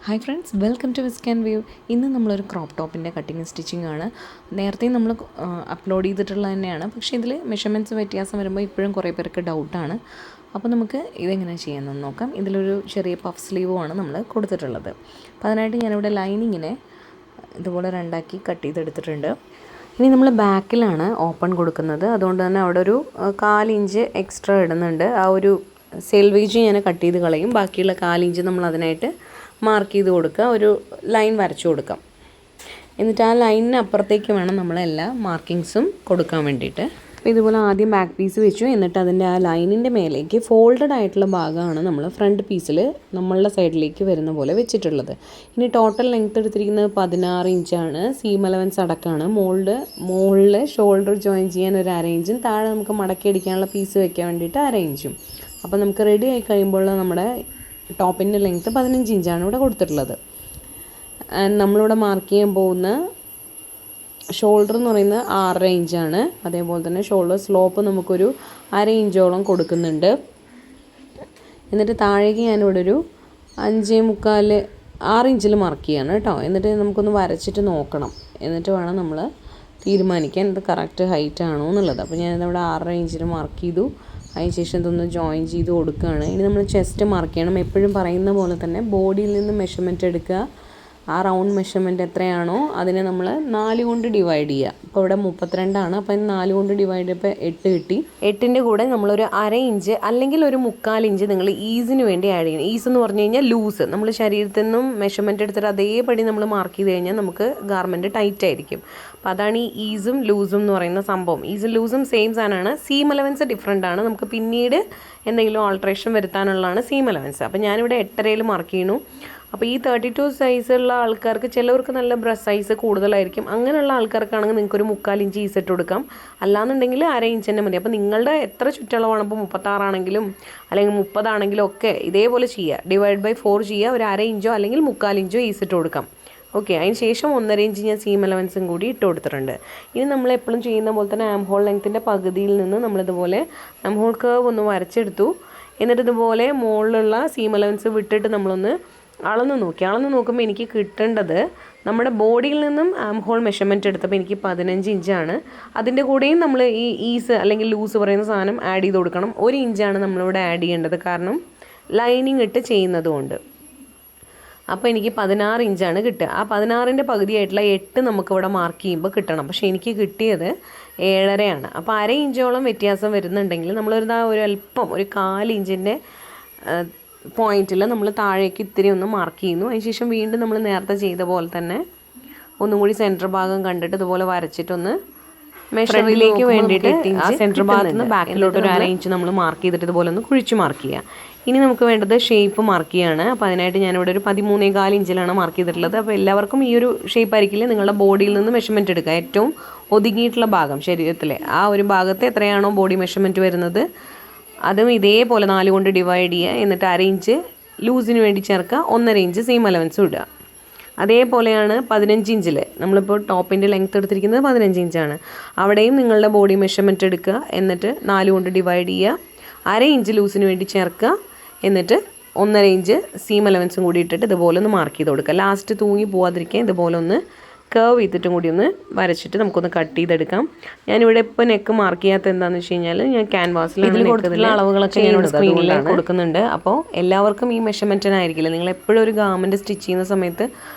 Hi friends, welcome to whisk and view. ഇന്ന് നമ്മളൊരു crop ടോപ്പിൻ്റെ കട്ടിങ് സ്റ്റിച്ചിങ് ആണ്. നേരത്തെ നമ്മൾ അപ്ലോഡ് ചെയ്തിട്ടുള്ളത് തന്നെയാണ്, പക്ഷേ ഇതിൽ മെഷർമെൻറ്റ്സ് വ്യത്യാസം വരുമ്പോൾ ഇപ്പോഴും കുറേ പേർക്ക് ഡൗട്ടാണ്. അപ്പോൾ നമുക്ക് ഇതെങ്ങനെ ചെയ്യാമെന്ന് നോക്കാം. ഇതിലൊരു ചെറിയ പഫ് സ്ലീവുമാണ് നമ്മൾ കൊടുത്തിട്ടുള്ളത്. അപ്പോൾ അതിനായിട്ട് ഞാനിവിടെ ലൈനിങ്ങിനെ ഇതുപോലെ രണ്ടാക്കി കട്ട് ചെയ്തെടുത്തിട്ടുണ്ട്. ഇനി നമ്മൾ ബാക്കിലാണ് ഓപ്പൺ കൊടുക്കുന്നത്, അതുകൊണ്ട് തന്നെ അവിടെ ഒരു 1/4 ഇഞ്ച് എക്സ്ട്രാ ഇടുന്നുണ്ട്. ആ ഒരു സെൽവേജ് ഞാൻ കട്ട് ചെയ്ത് കളയും. ബാക്കിയുള്ള 1/4 ഇഞ്ച് നമ്മൾ അതിനായിട്ട് മാർക്ക് ചെയ്ത് കൊടുക്കുക, ഒരു ലൈൻ വരച്ചു കൊടുക്കാം. എന്നിട്ട് ആ ലൈനിന് അപ്പുറത്തേക്ക് വേണം നമ്മളെല്ലാ മാർക്കിങ്സും കൊടുക്കാൻ വേണ്ടിയിട്ട്. അപ്പോൾ ഇതുപോലെ ആദ്യം ബാക്ക് പീസ് വെച്ചു, എന്നിട്ട് അതിൻ്റെ ആ ലൈനിൻ്റെ മേലേക്ക് ഫോൾഡഡ് ആയിട്ടുള്ള ഭാഗമാണ് നമ്മൾ ഫ്രണ്ട് പീസിൽ നമ്മളുടെ സൈഡിലേക്ക് വരുന്ന പോലെ വെച്ചിട്ടുള്ളത്. ഇനി ടോട്ടൽ ലെങ്ത്ത് എടുത്തിരിക്കുന്നത് 16 ഇഞ്ചാണ്. സീം അലവൻസ് അടക്കമാണ്. മുകളിൽ ഷോൾഡർ ജോയിൻ ചെയ്യാൻ ഒരു 1/2 ഇഞ്ചും താഴെ നമുക്ക് മടക്കി അടിക്കാനുള്ള പീസ് വെക്കാൻ വേണ്ടിയിട്ട് 1/2 ഇഞ്ചും. അപ്പോൾ നമുക്ക് റെഡി ആയി കഴിയുമ്പോൾ നമ്മുടെ ടോപ്പിൻ്റെ ലെങ്ത്ത് 15 ഇഞ്ചാണ് ഇവിടെ കൊടുത്തിട്ടുള്ളത്. നമ്മളിവിടെ മാർക്ക് ചെയ്യാൻ പോകുന്ന ഷോൾഡർ എന്ന് പറയുന്നത് 6.5 ഇഞ്ചാണ്. അതേപോലെ തന്നെ ഷോൾഡർ സ്ലോപ്പ് നമുക്കൊരു 1/2 ഇഞ്ചോളം കൊടുക്കുന്നുണ്ട്. എന്നിട്ട് താഴേക്ക് ഞാനിവിടെ ഒരു 5.25-6 ഇഞ്ചിൽ മാർക്ക് ചെയ്യാണ് കേട്ടോ. എന്നിട്ട് നമുക്കൊന്ന് വരച്ചിട്ട് നോക്കണം, എന്നിട്ട് വേണം നമ്മൾ തീരുമാനിക്കാൻ ഇത് കറക്റ്റ് ഹൈറ്റ് ആണോ എന്നുള്ളത്. അപ്പോൾ ഞാനിവിടെ 6.5 ഇഞ്ചിൽ മാർക്ക് ചെയ്തു. അതിനുശേഷം ഇതൊന്ന് ജോയിൻ ചെയ്ത് കൊടുക്കുകയാണ്. ഇനി നമ്മൾ ചെസ്റ്റ് മാർക്ക് ചെയ്യണം. എപ്പോഴും പറയുന്ന പോലെ തന്നെ ബോഡിയിൽ നിന്ന് മെഷർമെൻറ്റ് എടുക്കുക. ആ റൗണ്ട് മെഷർമെൻറ്റ് എത്രയാണോ അതിനെ നമ്മൾ 4 കൊണ്ട് ഡിവൈഡ് ചെയ്യുക. ഇപ്പോൾ ഇവിടെ 32 അപ്പോൾ 4 കൊണ്ട് ഡിവൈഡ് ചെയ്തപ്പോൾ 8 കിട്ടി. 8ൻ്റെ കൂടെ നമ്മളൊരു 1/2 ഇഞ്ച് അല്ലെങ്കിൽ ഒരു 1/4 ഇഞ്ച് നിങ്ങൾ ഈസിന് വേണ്ടി ആഡ് ചെയ്യണം. ഈസ് എന്ന് പറഞ്ഞു കഴിഞ്ഞാൽ ലൂസ്. നമ്മൾ ശരീരത്തിൽ നിന്നും മെഷർമെൻറ്റ് എടുത്തിട്ട് അതേപടി നമ്മൾ മാർക്ക് ചെയ്ത് കഴിഞ്ഞാൽ നമുക്ക് ഗാർമെൻറ്റ് ടൈറ്റ് ആയിരിക്കും. അപ്പോൾ അതാണ് ഈ ഈസും ലൂസും എന്ന് പറയുന്ന സംഭവം. ഈസും ലൂസും സെയിം സാധനമാണ്. സീം അലവൻസ് ഡിഫറെൻ്റ് ആണ്. നമുക്ക് പിന്നീട് എന്തെങ്കിലും ആൾട്രേഷൻ വരുത്താനുള്ളതാണ് സീം അലവൻസ്. അപ്പോൾ ഞാനിവിടെ 8.5 മാർക്ക് ചെയ്യുന്നു. അപ്പോൾ ഈ 32 സൈസുള്ള ആൾക്കാർക്ക് ചിലവർക്ക് നല്ല ബ്രസ്റ്റ് സൈസ് കൂടുതലായിരിക്കും. അങ്ങനെയുള്ള ആൾക്കാർക്കാണെങ്കിൽ നിങ്ങൾക്കൊരു 1/4 ഇഞ്ച് ഈസ് ഇട്ട് കൊടുക്കാം. അല്ലാന്നുണ്ടെങ്കിൽ 1/2 ഇഞ്ച് തന്നെ മതി. അപ്പോൾ നിങ്ങളുടെ എത്ര ചുറ്റളവാണ്, ഇപ്പോൾ 36 ആണെങ്കിലും അല്ലെങ്കിൽ 30 ആണെങ്കിലും ഒക്കെ ഇതേപോലെ ചെയ്യുക. ഡിവൈഡ് ബൈ 4 ചെയ്യുക. ഒരു 1/2 ഇഞ്ചോ അല്ലെങ്കിൽ 1/4 ഇഞ്ചോ ഈസ് ഇട്ട് കൊടുക്കാം. ഓക്കെ, അതിന് ശേഷം 1.5 ഇഞ്ച് ഞാൻ സീം അലവൻസും കൂടി ഇട്ട് കൊടുത്തിട്ടുണ്ട്. ഇനി നമ്മൾ എപ്പോഴും ചെയ്യുന്ന പോലെ തന്നെ ആം ഹോൾ ലെങ്ത്തിൻ്റെ പകുതിയിൽ നിന്ന് നമ്മളിതുപോലെ ആം ഹോൾ കർവ് ഒന്ന് വരച്ചെടുത്തു. എന്നിട്ട് ഇതുപോലെ മുകളിലുള്ള സീം അലവൻസ് വിട്ടിട്ട് നമ്മളൊന്ന് അളന്ന് നോക്കുമ്പോൾ എനിക്ക് കിട്ടേണ്ടത് നമ്മുടെ ബോഡിയിൽ നിന്നും ആം ഹോൾ മെഷർമെൻറ്റ് എടുത്തപ്പോൾ എനിക്ക് 15 ഇഞ്ചാണ്. അതിൻ്റെ കൂടെയും നമ്മൾ ഈ ഈസ് അല്ലെങ്കിൽ ലൂസ് പറയുന്ന സാധനം ആഡ് ചെയ്ത് കൊടുക്കണം. 1 ഇഞ്ചാണ് നമ്മളിവിടെ ആഡ് ചെയ്യേണ്ടത്, കാരണം ലൈനിങ് ഇട്ട് ചെയ്യുന്നത് കൊണ്ട്. അപ്പോൾ എനിക്ക് 16 ഇഞ്ചാണ് കിട്ടുക. ആ 16ൻ്റെ പകുതിയായിട്ടുള്ള 8 നമുക്കിവിടെ മാർക്ക് ചെയ്യുമ്പോൾ കിട്ടണം. പക്ഷേ എനിക്ക് കിട്ടിയത് 7.5 അപ്പോൾ 1/2 ഇഞ്ചോളം വ്യത്യാസം വരുന്നുണ്ടെങ്കിൽ നമ്മളൊരു അല്പം ഒരു 1/4 ഇഞ്ചിൻ്റെ പോയിന്റിൽ നമ്മൾ താഴേക്ക് ഇത്തിരി ഒന്ന് മാർക്ക് ചെയ്യുന്നു. അതിനുശേഷം വീണ്ടും നമ്മൾ നേരത്തെ ചെയ്ത പോലെ തന്നെ ഒന്നും കൂടി സെൻറ്റർ ഭാഗം കണ്ടിട്ട് ഇതുപോലെ വരച്ചിട്ടൊന്ന് മെഷറിലേക്ക് വേണ്ടിയിട്ട് ആ സെൻറ്റർ ഭാഗത്ത് നിന്ന് ബാക്കിലോട്ട് ഒരു 1/2 ഇഞ്ച് നമ്മൾ മാർക്ക് ചെയ്തിട്ട് ഇതുപോലെ ഒന്ന് കുഴിച്ച് മാർക്ക് ചെയ്യുക. ഇനി നമുക്ക് വേണ്ടത് ഷേപ്പ് മാർക്ക് ചെയ്യാണ്. അപ്പോൾ അതിനായിട്ട് ഞാനിവിടെ ഒരു 13.25 ഇഞ്ചിലാണ് മാർക്ക് ചെയ്തിട്ടുള്ളത്. അപ്പോൾ എല്ലാവർക്കും ഈ ഒരു ഷേപ്പ് ആയിരിക്കില്ല. നിങ്ങളുടെ ബോഡിയിൽ നിന്ന് മെഷർമെൻറ്റ് എടുക്കുക. ഏറ്റവും ഒതുങ്ങിയിട്ടുള്ള ഭാഗം ശരീരത്തിലെ ആ ഒരു ഭാഗത്ത് എത്രയാണോ ബോഡി മെഷർമെൻറ്റ് വരുന്നത് അതും ഇതേപോലെ 4 കൊണ്ട് ഡിവൈഡ് ചെയ്യുക. എന്നിട്ട് 1/2 ഇഞ്ച് ലൂസിന് വേണ്ടി ചേർക്കുക. 1.5 ഇഞ്ച് സീം അലവൻസും ഇടുക. അതേപോലെയാണ് 15 ഇഞ്ചിൽ നമ്മളിപ്പോൾ ടോപ്പിൻ്റെ ലെങ്ത്ത് എടുത്തിരിക്കുന്നത് 15 ഇഞ്ചാണ്. അവിടെയും നിങ്ങളുടെ ബോഡി മെഷർമെൻറ്റ് എടുക്കുക. എന്നിട്ട് 4 കൊണ്ട് ഡിവൈഡ് ചെയ്യുക. 1/2 ഇഞ്ച് ലൂസിന് വേണ്ടി ചേർക്കുക. എന്നിട്ട് 1.5 ഇഞ്ച് സീം അലവൻസും കൂടി ഇട്ടിട്ട് ഇതുപോലെ ഒന്ന് മാർക്ക് ചെയ്ത് കൊടുക്കുക. ലാസ്റ്റ് തൂങ്ങി പോവാതിരിക്കാൻ ഇതുപോലെ ഒന്ന് കർവ് ചെയ്തിട്ടും കൂടി ഒന്ന് വരച്ചിട്ട് നമുക്കൊന്ന് കട്ട് ചെയ്തെടുക്കാം. ഞാനിവിടെ ഇപ്പോൾ നെക്ക് മാർക്ക് ചെയ്യാത്ത എന്താണെന്ന് വെച്ച് കഴിഞ്ഞാൽ ഞാൻ ക്യാൻവാസിൽ ഇതിൽ കൊടുത്തിട്ടുള്ള അളവുകളൊക്കെ ഞാൻ സ്ക്രീനിൽ കൊടുക്കുന്നുണ്ട്. അപ്പോൾ എല്ലാവർക്കും ഈ മെഷർമെൻറ്റിനായിരിക്കില്ല. നിങ്ങൾ എപ്പോഴും ഒരു ഗാർമെൻറ്റ് സ്റ്റിച്ച് ചെയ്യുന്ന സമയത്ത്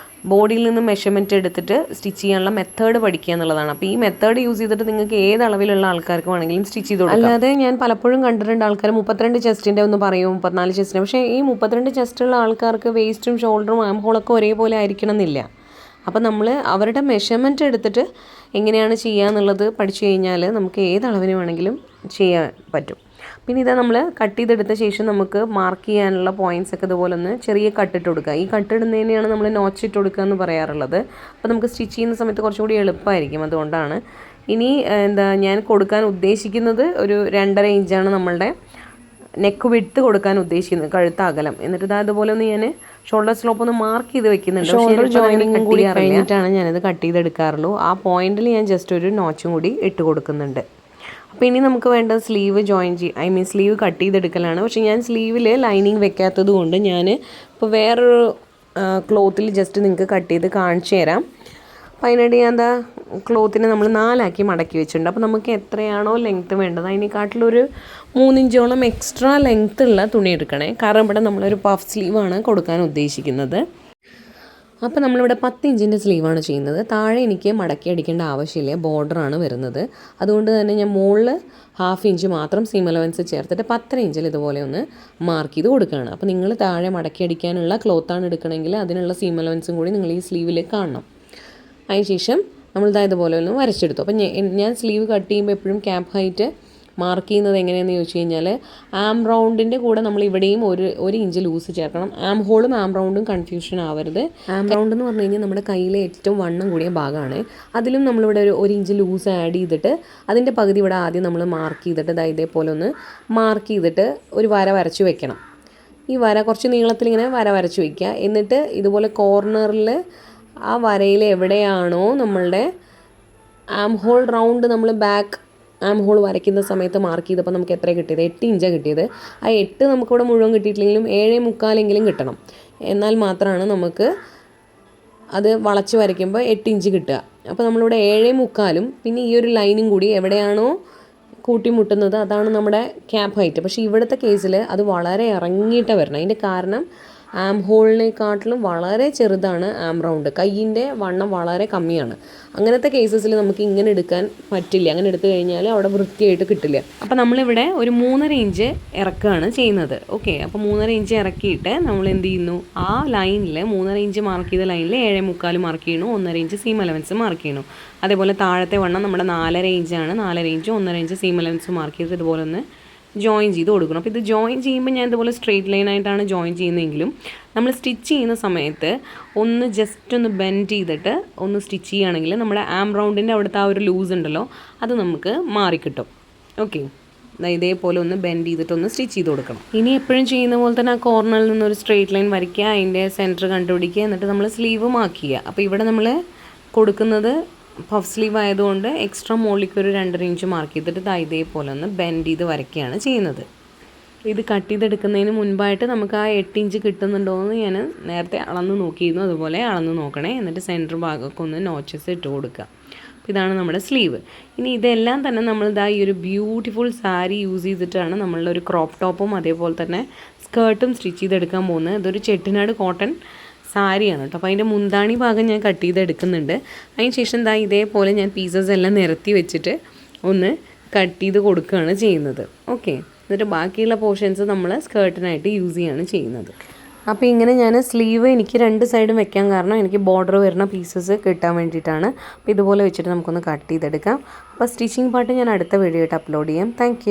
ബോഡിയിൽ നിന്ന് മെഷർമെൻറ്റ് എടുത്തിട്ട് സ്റ്റിച്ച് ചെയ്യാനുള്ള മെത്തേഡ് പഠിക്കുക എന്നുള്ളതാണ്. അപ്പോൾ ഈ മെത്തേഡ് യൂസ് ചെയ്തിട്ട് നിങ്ങൾക്ക് ഏത് അളവിലുള്ള ആൾക്കാർക്ക് വേണമെങ്കിലും സ്റ്റിച്ച് ചെയ്ത് കൊടുക്കാം. അല്ലാതെ ഞാൻ പലപ്പോഴും കണ്ടിട്ടുണ്ട് ആൾക്കാർ 32 ചെസ്റ്റിൻ്റെ ഒന്ന് പറയും, 34 ചെസ്റ്റിൻ്റെ. പക്ഷേ ഈ 32 ചെസ്റ്റുള്ള ആൾക്കാർക്ക് വേസ്റ്റും ഷോൾഡറും ആം ഹോളൊക്കെ ഒരേപോലെ ആയിരിക്കണം എന്നില്ല. അപ്പോൾ നമ്മൾ അവരുടെ മെഷർമെൻറ്റ് എടുത്തിട്ട് എങ്ങനെയാണ് ചെയ്യുക എന്നുള്ളത് പഠിച്ചു കഴിഞ്ഞാൽ നമുക്ക് ഏത് അളവിന് വേണമെങ്കിലും ചെയ്യാൻ പറ്റും. പിന്നെ ഇതാ നമ്മൾ കട്ട് ചെയ്തെടുത്ത ശേഷം നമുക്ക് മാർക്ക് ചെയ്യാനുള്ള പോയിൻറ്റ്സ് ഒക്കെ ഇതുപോലെ ഒന്ന് ചെറിയ കട്ടിട്ട് കൊടുക്കുക. ഈ കട്ടിടുന്നതിനെയാണ് നമ്മൾ നോച്ചിട്ട് കൊടുക്കുക എന്ന് പറയാറുള്ളത്. അപ്പോൾ നമുക്ക് സ്റ്റിച്ച് ചെയ്യുന്ന സമയത്ത് കുറച്ചും കൂടി എളുപ്പമായിരിക്കും. അതുകൊണ്ടാണ് ഇനി ഞാൻ കൊടുക്കാൻ ഉദ്ദേശിക്കുന്നത് ഒരു 2.5 ഇഞ്ചാണ് നമ്മളുടെ നെക്ക് വിഡ്ത്ത് കൊടുക്കാൻ ഉദ്ദേശിക്കുന്നത്, കഴുത്ത് അകലം. എന്നിട്ട് അതുപോലെ ഒന്ന് ഞാൻ ഷോൾഡർ സ്ലോപ്പ് ഒന്ന് മാർക്ക് ചെയ്ത് വെക്കുന്നുണ്ട്. ഷോൾഡർ ജോയിനിങ്ങും കൂടി കഴിഞ്ഞിട്ടാണ് ഞാനിത് കട്ട് ചെയ്തെടുക്കാറുള്ളൂ. ആ പോയിന്റിൽ ഞാൻ ജസ്റ്റ് ഒരു നോച്ചും കൂടി ഇട്ട് കൊടുക്കുന്നുണ്ട്. അപ്പോൾ ഇനി നമുക്ക് വേണ്ടത് സ്ലീവ് സ്ലീവ് കട്ട് ചെയ്തെടുക്കലാണ്. പക്ഷേ ഞാൻ സ്ലീവിൽ ലൈനിങ് വെക്കാത്തത് കൊണ്ട് ഞാൻ ഇപ്പോൾ വേറൊരു ക്ലോത്തിൽ ജസ്റ്റ് നിങ്ങൾക്ക് കട്ട് ചെയ്ത് കാണിച്ചു തരാം. അപ്പോൾ അതിനായിട്ട് ഞാൻ എന്താ ക്ലോത്തിനെ നമ്മൾ 4 മടക്കി വെച്ചിട്ടുണ്ട്. അപ്പോൾ നമുക്ക് എത്രയാണോ ലെങ്ത്ത് വേണ്ടത് അതിനെക്കാട്ടിലൊരു 3 ഇഞ്ചോളം എക്സ്ട്രാ ലെങ്ത്ത് ഉള്ള തുണി എടുക്കണേ. കാരണം ഇവിടെ നമ്മളൊരു പഫ് സ്ലീവാണ് കൊടുക്കാൻ ഉദ്ദേശിക്കുന്നത്. അപ്പോൾ നമ്മളിവിടെ 10 ഇഞ്ചിൻ്റെ സ്ലീവാണ് ചെയ്യുന്നത്. താഴെ എനിക്ക് മടക്കി അടിക്കേണ്ട ആവശ്യമില്ല, ബോർഡറാണ് വരുന്നത്. അതുകൊണ്ട് തന്നെ ഞാൻ മുകളിൽ 1/2 ഇഞ്ച് മാത്രം സീം അലവൻസ് ചേർത്തിട്ട് 10 ഇഞ്ചിൽ ഇതുപോലെ ഒന്ന് മാർക്ക് ചെയ്ത് കൊടുക്കുകയാണ്. അപ്പോൾ നിങ്ങൾ താഴെ മടക്കി അടിക്കാനുള്ള ക്ലോത്താണ് എടുക്കണമെങ്കിൽ അതിനുള്ള സീം അലവൻസും കൂടി നിങ്ങൾ ഈ സ്ലീവിൽ കാണണം. അതിനുശേഷം നമ്മളിതാ ഇതുപോലെ ഒന്ന് വരച്ചെടുത്തു. അപ്പോൾ ഞാൻ സ്ലീവ് കട്ട് ചെയ്യുമ്പോൾ എപ്പോഴും ക്യാപ്പ് ഹൈറ്റ് മാർക്ക് ചെയ്യുന്നത് എങ്ങനെയാണെന്ന് ചോദിച്ചു കഴിഞ്ഞാൽ ആം റൗണ്ടിൻ്റെ കൂടെ നമ്മൾ ഇവിടെയും ഒരു ഇഞ്ച് ലൂസ് ചേർക്കണം. ആം ഹോളും ആം റൗണ്ടും കൺഫ്യൂഷൻ ആവരുത്. ആം റൗണ്ട് എന്ന് പറഞ്ഞു കഴിഞ്ഞാൽ നമ്മുടെ കയ്യിലെ ഏറ്റവും വണ്ണം കൂടിയ ഭാഗമാണ്. അതിലും നമ്മളിവിടെ ഒരു ഇഞ്ച് ലൂസ് ആഡ് ചെയ്തിട്ട് അതിൻ്റെ പകുതി ഇവിടെ ആദ്യം നമ്മൾ മാർക്ക് ചെയ്തിട്ട് ഇതേപോലെ ഒന്ന് മാർക്ക് ചെയ്തിട്ട് ഒരു വര വരച്ച് വെക്കണം. ഈ വര കുറച്ച് നീളത്തിലിങ്ങനെ വര വരച്ച് വയ്ക്കുക. എന്നിട്ട് ഇതുപോലെ കോർണറിൽ ആ വരയിൽ എവിടെയാണോ നമ്മളുടെ ആം ഹോൾ റൗണ്ട് നമ്മൾ ബാക്ക് ആം ഹോൾ വരയ്ക്കുന്ന സമയത്ത് മാർക്ക് ചെയ്തപ്പോൾ നമുക്ക് എത്ര കിട്ടിയത്? 8 ഇഞ്ചാണ് കിട്ടിയത്. ആ 8 നമുക്കിവിടെ മുഴുവൻ കിട്ടിയിട്ടില്ലെങ്കിലും 7.25 കിട്ടണം. എന്നാൽ മാത്രമാണ് നമുക്ക് അത് വളച്ച് വരയ്ക്കുമ്പോൾ 8 ഇഞ്ച് കിട്ടുക. അപ്പോൾ നമ്മളിവിടെ 7.25 പിന്നെ ഈ ഒരു ലൈനും കൂടി എവിടെയാണോ കൂട്ടിമുട്ടുന്നത് അതാണ് നമ്മുടെ ക്യാപ്പ് ഹൈറ്റ്. പക്ഷേ ഇവിടുത്തെ കേസിൽ അത് വളരെ ഇറങ്ങിയിട്ടാണ് വരണം. അതിൻ്റെ കാരണം ആം ഹോളിനെക്കാട്ടിലും വളരെ ചെറുതാണ് ആം റൗണ്ട്. കയ്യിൻ്റെ വണ്ണം വളരെ കമ്മിയാണ്. അങ്ങനത്തെ കേസസിൽ നമുക്ക് ഇങ്ങനെ എടുക്കാൻ പറ്റില്ല. അങ്ങനെ എടുത്തു കഴിഞ്ഞാൽ അവിടെ വൃത്തിയായിട്ട് കിട്ടില്ല. അപ്പോൾ നമ്മളിവിടെ ഒരു 3.5 ഇഞ്ച് ഇറക്കുകയാണ് ചെയ്യുന്നത്. ഓക്കെ, അപ്പോൾ 3.5 ഇഞ്ച് ഇറക്കിയിട്ട് നമ്മൾ എന്ത് ചെയ്യുന്നു, ആ ലൈനിൽ 3.5 ഇഞ്ച് മാർക്ക് ചെയ്ത ലൈനിൽ 7.25 മാർക്ക് ചെയ്യണു, 1.5 ഇഞ്ച് സീം അലവൻസ് മാർക്ക് ചെയ്യണു. അതേപോലെ താഴത്തെ വണ്ണം നമ്മുടെ 4.5 ഇഞ്ചാണ്. 4.5 inch 1.5 inch seam allowance mark ചെയ്തിട്ട് ഇതുപോലെ ഒന്ന് ജോയിൻ ചെയ്ത് കൊടുക്കണം. അപ്പോൾ ഇത് ജോയിൻ ചെയ്യുമ്പോൾ ഞാൻ ഇതുപോലെ സ്ട്രെയിറ്റ് ലൈനായിട്ടാണ് ജോയിൻ ചെയ്യുന്നതെങ്കിലും നമ്മൾ സ്റ്റിച്ച് ചെയ്യുന്ന സമയത്ത് ഒന്ന് ജസ്റ്റ് ഒന്ന് ബെൻഡ് ചെയ്തിട്ട് ഒന്ന് സ്റ്റിച്ച് ചെയ്യുകയാണെങ്കിൽ നമ്മുടെ ആം റൗണ്ടിൻ്റെ അവിടുത്തെ ആ ഒരു ലൂസ് ഉണ്ടല്ലോ അത് നമുക്ക് മാറിക്കിട്ടും. ഓക്കെ, ഇതേപോലെ ഒന്ന് ബെൻഡ് ചെയ്തിട്ടൊന്ന് സ്റ്റിച്ച് ചെയ്ത് കൊടുക്കണം. ഇനി എപ്പോഴും ചെയ്യുന്ന പോലെ തന്നെ ആ കോർണറിൽ നിന്നൊരു സ്ട്രെയിറ്റ് ലൈൻ വരയ്ക്കുക, അതിൻ്റെ സെൻറ്റർ കണ്ടുപിടിക്കുക, എന്നിട്ട് നമ്മൾ സ്ലീവ് മാർക്ക് ചെയ്യുക. അപ്പോൾ ഇവിടെ നമ്മൾ കൊടുക്കുന്നത് പഫ് സ്ലീവ് ആയതുകൊണ്ട് എക്സ്ട്രാ മുകളിലേക്ക് ഒരു 2.5 ഇഞ്ച് മാർക്ക് ചെയ്തിട്ട് ഇതേപോലെ ഒന്ന് ബെൻഡ് ചെയ്ത് വരയ്ക്കുകയാണ് ചെയ്യുന്നത്. ഇത് കട്ട് ചെയ്തെടുക്കുന്നതിന് മുൻപായിട്ട് നമുക്ക് ആ 8 ഇഞ്ച് കിട്ടുന്നുണ്ടോ എന്ന് ഞാൻ നേരത്തെ അളന്ന് നോക്കിയിരുന്നു. അതുപോലെ അളന്ന് നോക്കണേ. എന്നിട്ട് സെൻറ്റർ ഭാഗമൊക്കെ ഒന്ന് നോച്ചസ് ഇട്ട് കൊടുക്കുക. അപ്പോൾ ഇതാണ് നമ്മുടെ സ്ലീവ്. ഇനി ഇതെല്ലാം തന്നെ നമ്മളിതാ ഈ ഒരു ബ്യൂട്ടിഫുൾ സാരി യൂസ് ചെയ്തിട്ടാണ് നമ്മളുടെ ക്രോപ്പ് ടോപ്പും അതേപോലെ തന്നെ സ്കേർട്ടും സ്റ്റിച്ച് ചെയ്തെടുക്കാൻ പോകുന്നത്. ഇതൊരു ചെട്ടിനാട് കോട്ടൺ സാരിയാണ് കേട്ടോ. അപ്പോൾ അതിൻ്റെ മുന്താണി ഭാഗം ഞാൻ കട്ട് ചെയ്തെടുക്കുന്നുണ്ട്. അതിന് ശേഷം ഇതേപോലെ ഞാൻ പീസസ് എല്ലാം നിരത്തി വെച്ചിട്ട് ഒന്ന് കട്ട് ചെയ്ത് കൊടുക്കുകയാണ് ചെയ്യുന്നത്. ഓക്കെ, എന്നിട്ട് ബാക്കിയുള്ള പോർഷൻസ് നമ്മൾ സ്കേർട്ടിനായിട്ട് യൂസ് ചെയ്യുകയാണ് ചെയ്യുന്നത്. അപ്പോൾ ഇങ്ങനെ ഞാൻ സ്ലീവ് എനിക്ക് 2 സൈഡും വെക്കാൻ കാരണം എനിക്ക് ബോർഡർ വരുന്ന പീസസ് കിട്ടാൻ വേണ്ടിയിട്ടാണ്. അപ്പോൾ ഇതുപോലെ വെച്ചിട്ട് നമുക്കൊന്ന് കട്ട് ചെയ്തെടുക്കാം. അപ്പോൾ സ്റ്റിച്ചിങ് പാർട്ട് ഞാൻ അടുത്ത വീഡിയോ ആയിട്ട് അപ്ലോഡ് ചെയ്യാം. താങ്ക്